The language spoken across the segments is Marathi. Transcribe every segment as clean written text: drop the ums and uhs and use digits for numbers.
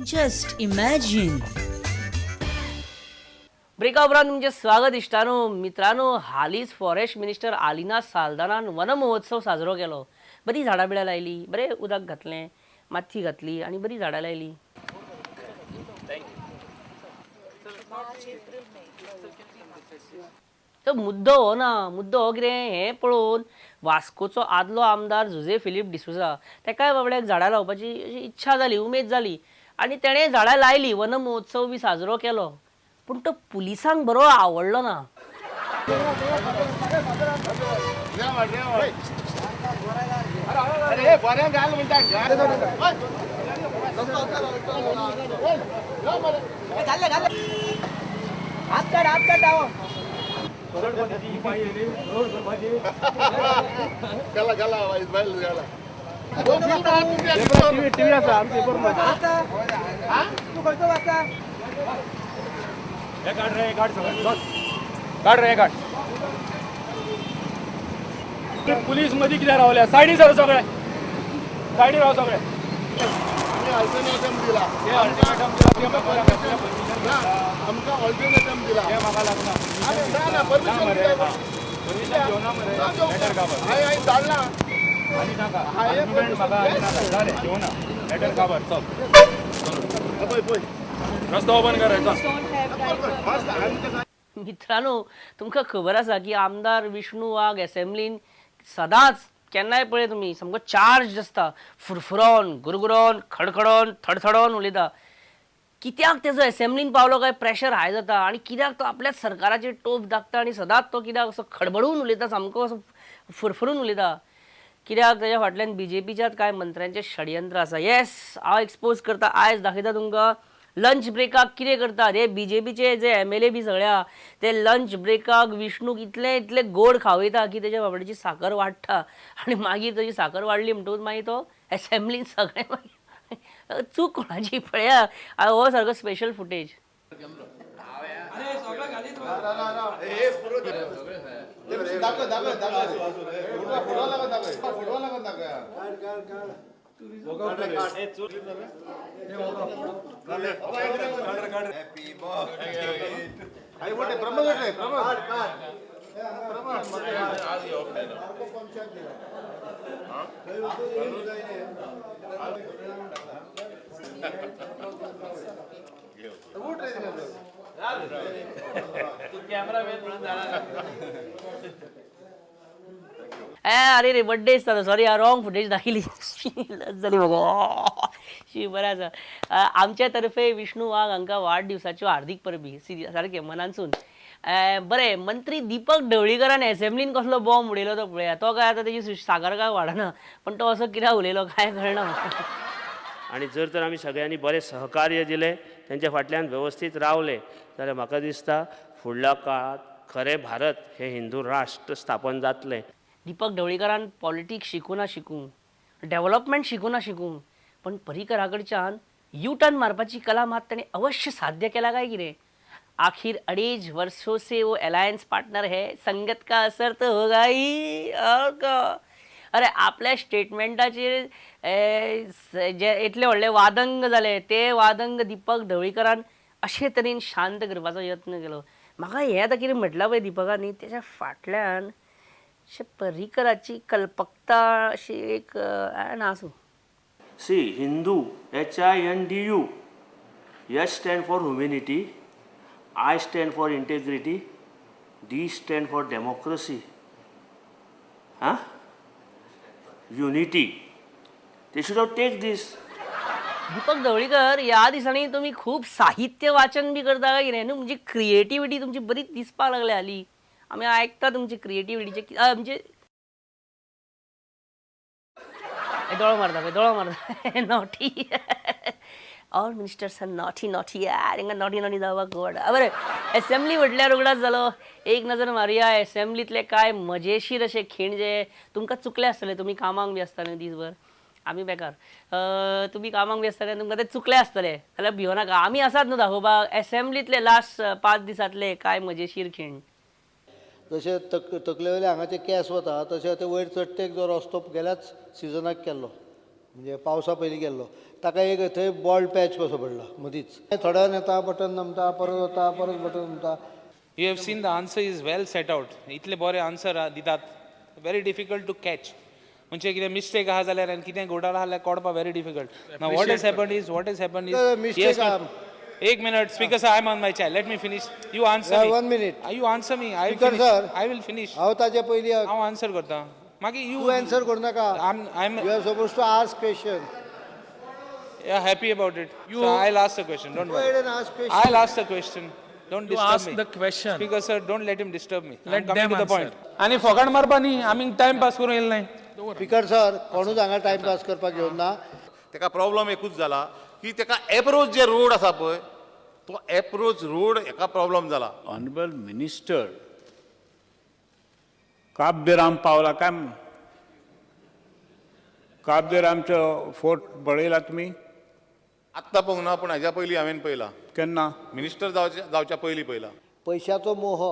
Just imagine. ब्रेकावरान तुमचे स्वागत इश्टानो मित्रांनो. हालीच फॉरेस्ट मिनिस्टर आलिना साल्दानान वन महोत्सव साजरो केलो. बरी झाडां बिडां लायली, बरें उदक घातलें, माती घातली आनी बरी झाडां लायली. तो मुद्दो हो ना, मुद्दो हो कितें हें पळोवन वास्कोचो आदलो आमदार जुजे फिलीप डिसुजा तेकाय बाबड्याक झाडां लावपाची अशी इच्छा जाली, उमेद जाली आनी तेणें झाडां लायली. वन महोत्सव बी साजरो केलो. पूण तो पुलिसांक बरो आवडलो ना. पुलीस मध्ये किती रावल्या सायडी सर सगळे सायडी राव सगळे रस्तो ओपन करायचा. मित्रांनो, तुमकां खबर आसा की आमदार विष्णू वाघ असेंब्लीन सदांच केन्नाय पळय तुमी सामको चार्ज आसता. फुरफुरोन गुरगुरोन खडखडोन थडथडोन उलयता. कित्याक तेजो असेंब्लीन पावलो काय प्रेशर हाय जाता आनी कित्याक तो आपल्याच सरकाराचेर टोप दागता आनी सदांच तो कित्याक असो खडबडून उलयता, सामको असो फुरफुरून उलयता. कित्याक तेज्या फाटल्यान बीजेपीच्याच कांय मंत्र्यांचे षडयंत्र आसा. येस, हांव एक्सपोज करता. आयज दाखयता तुमकां लंच ब्रेकाक कितें करतात हे बीजेपीचे जे MLA बी सगळ्या ते लंच ब्रेकाक विष्णूक इतले गोड खावयता की तेज्या बाबड्याची साखर वाडटा आनी मागीर तेजी साखर वाडली म्हणटकूच मागीर तो असेंब्लीन सगळें मागीर चूक कोणाची पळया. हो सारको स्पेशल फुटेज. अरे रे बर्थडे दिसता. सॉरी, रॉंग फुटेज दाखयली. लज जाली म्हाका. शी बरें आसा. आमच्या तर्फे विष्णू वाघ हांकां वाडदिवसाच्यो हार्दीक परबी सारकें मनानसून. बरें, मंत्री दीपक ढवळीकरान असेंब्लीन कसलो बॉम्ब उडयलो तो पळया. तो काय आतां तेजी साखर काय वाडना, पण तो असो कित्याक उलयलो काय कळना. आणि जर तर आमी सगळ्यांनी बरें सहकार्य दिलें, तेंच्या फाटल्यान वेवस्थीत रावले जाल्यार म्हाका दिसता फुडल्या काळात खरें भारत हे हिंदू राष्ट्र स्थापन जातलें. दीपक ढवळीकरान पॉलिटिक्स शिकूं, डेव्हलपमेंट शिकूं, पण पर्रीकरा कडच्यान यू टर्न मारपाची कला मात ताणें अवश्य साध्य केला काय कितें. आखिर 2.5 वर्षों से वो अलायंस पार्टनर है, संगत का असर तो होगा ही. अरे आपल्या स्टेटमेंटाचेर जे इतले व्हडले वादंग जाले ते वादंग दीपक ढवळीकरान अशे तरेन शांत करपाचो यत्न केलो. म्हाका हें आतां कितें म्हटलां पळय दीपकानी तेच्या फाटल्यान पर्रीकराची कल्पकता अशी एक आसूं. सी Hindu HINDU, H stand for humanity, I stand for integrity, D stand for democracy, unity. They should have take this. Deepak Dhavalikar, ह्या दिसांनी तुम्ही खूप साहित्य वाचन बी करता काय कितें न्हू. म्हणजे क्रिएटिविटी तुमची बरीच दिसपाक लागल्या हाली. आमी आयकता तुमची क्रिएटिविटीचे म्हणजे दोळो मारता naughty. All ministers are naughty यार. तांकां नॉटी जावपाक आवडटा. बरें, असेंब्ली म्हटल्यार उगडाच जालो. एक नजर मारया असेंब्लीतले काय मजेशीर असे खीण जे तुमकां चुकले आसतले. तुमी कामाक बी आसता न्हू दीसभर. आमी बेकार. तुमी कामाक बी आसतले तुमकां ते चुकले आसतले जाल्यार भियो नाका. आमी आसात न्हू दाखोवपाक. असेंब्लीतले लास्ट 5 दिसांतले काय मजेशीर खीण. जशे तकले वयले हांगाचे केंस वता तशे ते वयर चडटेक जो रस्तो गेल्याच सिजनाक केल्लो. म्हणजे पावसा पयलीं गेल्लो ताका एक थंय बॉल्ड पॅच कसो पडला मदींच थोड्या वेळान येता बटन नमता परत वता परत button नमता. You have seen the answer is well set out. इतले बरे आन्सर दितात. Very difficult to catch. म्हणजे कितें मिस्टेक आहा जाल्यार आनी कितें घोटाळा आहा जाल्यार कळपाक very difficult. Now what has happened is mistake yes, आहा. एक minute, speaker sir, I am on my chair. Let me finish. You answer me. 1 minute. You answer me. I will Speaker finish. sir. I will finish. हांव ताचे पयलीं हांव आन्सर करता. मागीर तूं you एन्सर करूं नाका. I'm you are suppose to ask question. happy about it. So I'll ask the question. Don't Go ahead worry. and ask question. I'll ask the question. Don't disturb ask me. the question. Speaker sir, don't let him disturb me. Let I'm coming them to the point. answer. आणि फोगाण मारपा न्ही आमी टाइम पास करूं येयले नाही. स्पीकर सर कोणूच हांगा टायम पास करपाक घेवन ना. तेका प्रॉब्लम एकूच जाला की तेका एप्रोच जे रोड आसा पळय तो एप्रोच रोड हेका प्रॉब्लम जाला. ऑनरेबल मिनिस्टर काब दे राम पावला काय काब दे रामचो फोर्ट बळयला तुमी आत्तां पळोवंक ना पूण हाज्या पयलीं हांवें पळयला. केन्ना मिनिस्टर जावच्या पयलीं पळयला. पयशाचो मोह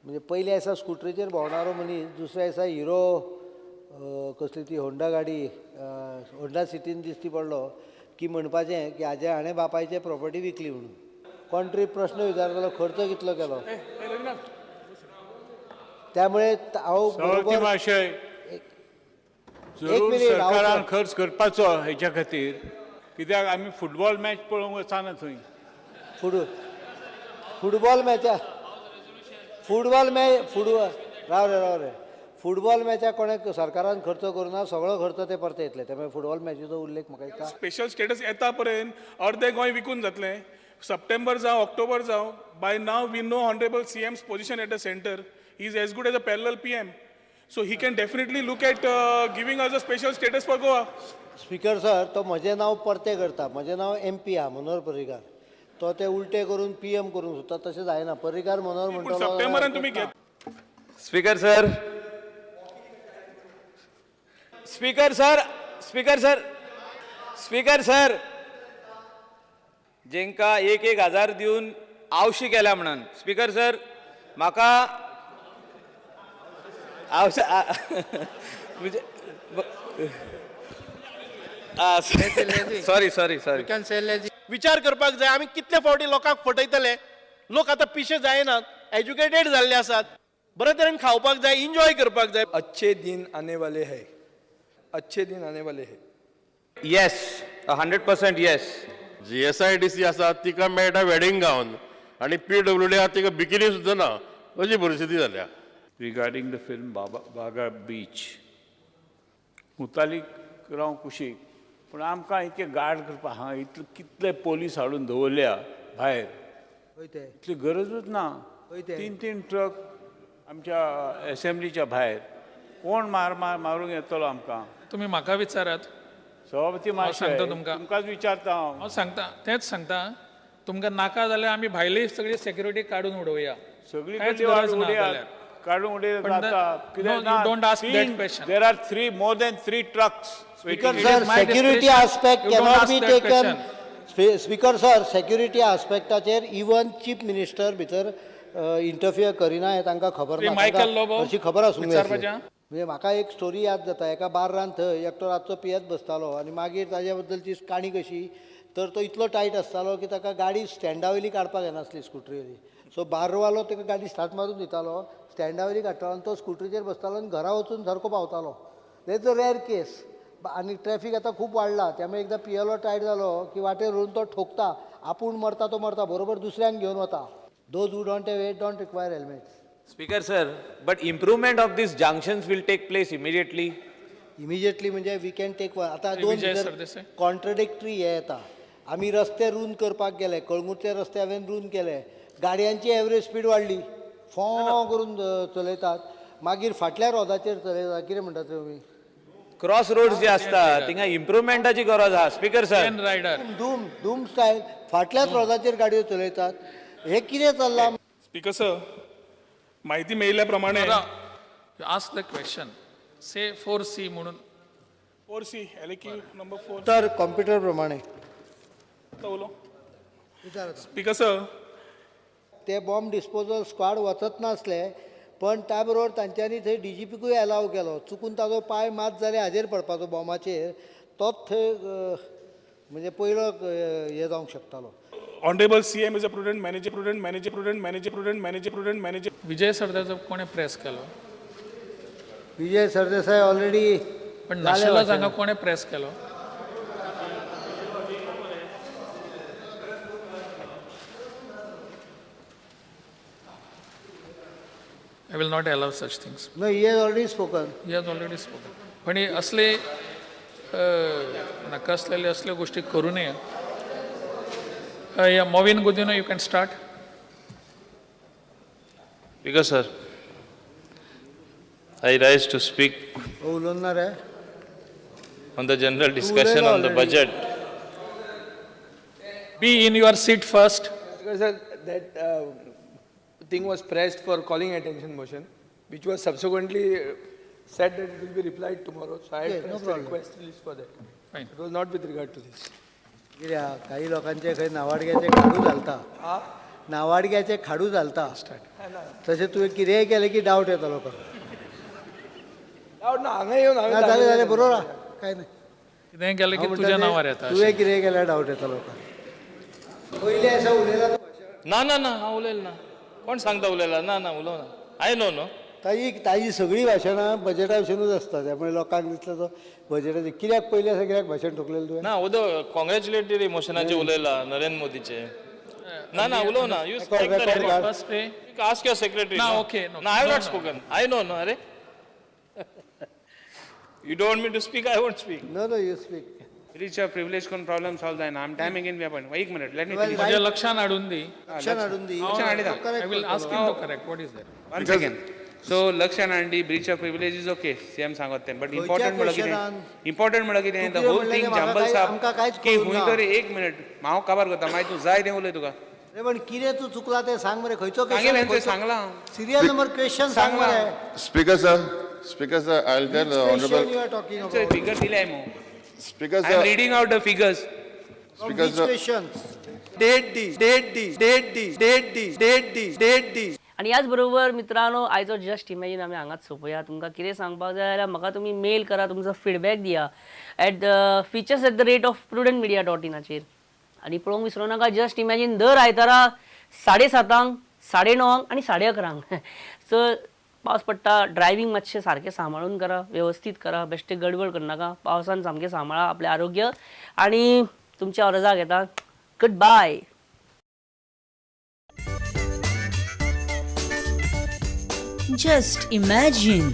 म्हणजे पयल्या दिसा स्कुटरीचेर भोंवणारो मनीस दुसऱ्या दिसा हिरो कसली ती होंडा गाडी होंडा सिटीन दिश्टी पडलो की म्हणपाचें की हाणें बापायचे प्रॉपर्टी विकली म्हणून. कोण तरी प्रश्न विचारतालो खर्च कितलो केलो. त्यामुळे हांव सावळती बरोबर माशय जरूर minute, सरकारान हांव खर्च करपाचो हेच्या खातीर कित्याक आमी फुटबॉल मॅच पळोवंक वचाना थंय. फुटबॉल मॅचा राव रे फुटबॉल मॅचा कोणें सरकारान खर्च करूना सगळो खर्च ते परते येतले. त्यामुळे फुटबॉल मॅचीचो उल्लेख म्हाका दिसता. स्पेशल स्टेटस येता पर्यंत अर्धे गोंय विकून जातलें. सप्टेंबर जावं ऑक्टोबर जावं by now we know honourable CM's position at the centre. He is as good as a parallel PM. So he can definitely look at giving us a special status for Goa. Speaker sir तो म्हजें नांव परतें करता. म्हजें नांव MP आहा मनोहर पर्रीकार. तो ते उलटे करून PM करूंक सोदता तशें जायना. पर्रीकार मनोहर पूण म्हणटलो सप्टेंबरान तुमी घेत speaker sir speaker sir speaker sir speaker sir जेंका 1,000 दिवन आवशी केल्या म्हणून स्पीकर सर म्हाका म्हणजे सॉरी सॉरी सॉरी विचार करपाक जाय आमी कितले फावटी लोकांक फटयतले. लोक आतां पिशे जायनात एज्युकेटेड जाल्ले आसात. बरे तरेन खावपाक जाय एन्जॉय करपाक जाय. अच्छे दिन आने वाले हैं. अच्छे दिन आने वाले हैं. Yes 100% yes. GSIDC आसा तिका मेळटा वेडिंग गावन आनी PWD आहा तिका बिकिनी सुद्दां ना अशी परिस्थिती जाल्या. रिगार्डींग द फिल्म बागा बीच मुतालीक राव कुशीक पूण आमकां इतके गार्ड करपा हांगा इतले कितले पोलीस हाडून दवरल्या भायर खंय ते इतली गरजूच ना. खंय ते? 3 ट्रक आमच्या एसेंब्लीच्या भायर कोण मारूंक येतलो आमकां. तुम्ही म्हाका विचारात सभापती मातशें सांगता तुमकां. तुमकांच विचारता हांव. हांव सांगता तेंच सांगता तुमकां नाका जाल्यार आमी भायली सगळी सेक्युरिटी काडून उडोवया. सगळी कांयच गती गरज ना उडयात जाल्यार. काडून उडयत पण जाता no, कित्याक you don't ask that question. There are 3 more than 3 trucks. Speaker It sir is my security discretion. Aspect You don't cannot ask be that taken. question. Speaker sir security आस्पेक्टाचेर इवन चीफ मिनिस्टर भितर इंटरफियर करिना हें तांकां खबर श्री ना. मायकल लोबो अशी खबर आसूंक जाय आसली. विचारपाचें? म्हणजे म्हाका एक स्टोरी याद जाता. एका बार्रान थंय एकटो रातचो पियेत बसतालो आनी मागीर ताज्या बद्दलची काणी कशी तर तो इतलो टायट आसतालो की ताका गाडी स्टँडावयली काडपाक येनासली स्कुटरीवयली. सो बार्रवालो ताका गाडी स्टार्ट मारून दितालो स्टँडावयली काडटालो आनी तो स्कुटरीचेर बसतालो आनी घरा वचून सारको पावतालो. देट्स अ रेअर केस. आनी ट्रॅफीक आतां खूब वाडला त्यामुळे एकदां पियेलो टायट जालो की वाटेर व्हरून तो ठोकता. आपूण मरता तो मरता बरोबर दुसऱ्यांक घेवन वता. Those who don't have it don't require helmets. Speaker sir but improvement of these junctions will take place immediately. Immediately म्हणजे वी कॅन टेक आतां श्री दोन विजय भितर सरदेसाय. कॉन्ट्रडिक्टरी हे येता. आमी रस्ते रूंद करपाक गेले कळंगूटचे रस्ते हांवें रूंद केले. गाडयांची एवरेज स्पीड वाडली. करून चलयतात. मागीर फाटल्या रोदाचेर चलयतात. कितें म्हणटा तुमी क्रॉस रोड्स जे असतात तिंगा इम्प्रुवमेंटाची गरज आहा स्पीकर सर. पेन रायडर. धूम स्टायल फाटल्याच रोदाचेर गाडयो चलयतात. हे कितें चल्लां. स्पीकर सर माहिती मेळिल्ल्या प्रमाणे ask the question say 4C म्हणून 4C LQ नंबर 4 तर कॉम्प्युटर प्रमाणे उलो. विचार स्पीकर सर ते बॉम्ब डिस्पोजल स्क्वॉड वचत नासले पण त्या बरोबर तांच्यांनी थंय DGPकूय अलाव केलो. चुकून ताजो पांय मात जाल्यार हाजेर पडपाचो बॉम्बाचेर तोच थंय म्हणजे पयलो हे जावंक शकतालो. Honorable CM is a prudent, manager prudent, manager prudent, manager prudent, manager prudent, manager. Vijay Sardesai कोणे प्रेस केलो विजय सरदेसाय ऑलरेडी पण नाशिल्लो हांगा कोणे प्रेस केलो I will not allow such things. No, he has already spoken. He has already spoken. पण हे असले नाका असलेले असले गोष्टी करू नये. Yeah, Movin Gudino, you can start. Speaker sir, I rise to speak उलोवणार आहे on the general discussion on the budget. Be in your seat first. Because that thing was pressed for calling attention motion, which was subsequently said that it will be replied tomorrow. So I had Okay, no pressed a problem. request list for that. Fine. It was not with regard to this. कित्याक काही लोकांचे खंय नावाडग्याचे खाडू घालता नावाडग्याचे खाडू घालता तशें तुवें कितेंय केलें की डावट येता लोकांक ना हांगा येवन हांवें जालें जालें बरोबर आहा काय नाही कितेंय केलें की हांव तुज्या म्हणटा नांवार तें येता तुवें कितेंय केल्यार डावट येता लोकांक पयलीं असा उलयला तो ना हांव उलयलो ना कोण सांगता उलयला ना उलोव ना आय नो नो ताजी सगळी भाशणां बजेटा विशींच आसता त्यामुळे लोकांक दिसता तो बजेटाचे कित्याक पयलीं अशें कित्याक भाशण ठोकलेलें तुवें ना उदो कॉंग्रॅच्युलेटरी मोशनाचे उलयला नरेंद्र मोदीचे ना उलोव ना you first day ask your secretary No, okay, no. No, I have No, not no. spoken. I know, no, अरे. You don't want me to speak, I won't speak. No no you speak Reach a privilege con problem solved and I'm timing in weapon. एक minute, let me Well, finish. माझ्या लक्षात आणून दी. लक्षात हाडून दी लक्षात हाडी दा. I will ask him to correct. What is that? One second. So Lakshan and breach of privilege is okay. CM सांगत ते. But important म्हणलं कितें? Important म्हणलं कितें? The whole thing jumble आमकां कांयच साप. की कळूंक हुंय ना. तरी एक मिनिट हांव काबार करता मागीर तूं जाय तें उलय तुका. रे पण कितें तू चुकला ते सांग मरे खंयचो सांगेल हेंचें सांगला. सिरियल नंबर क्वेश्चन सांग मरे Speaker sir, I'll tell the question honorable you are talking So about figure दिले मो. Speaker I am sir, reading out the figures. Speaker sir, questions Date these. आणि याच बरोबर मित्रांनो आयचो जस्ट इमॅजिन आमी हांगाच सोंपया. तुमकां कितें सांगपाक जाय जाल्यार म्हाका तुमी मेल करा तुमचो फीडबॅक दिया features@prudentmedia.in चेर आनी पळोवंक विसरूं नाका जस्ट इमॅजिन दर आयतारा 7:30 9:30 आनी 11:30 सो पावस पडटा ड्रायव्हिंग मातशें सारकें सांबाळून करा वेवस्थीत करा बेश्टे गडबड करनाका पावसान सामकें सांबाळा आपलें आरोग्य आनी तुमच्या रजा घेता गुड बाय. Just imagine.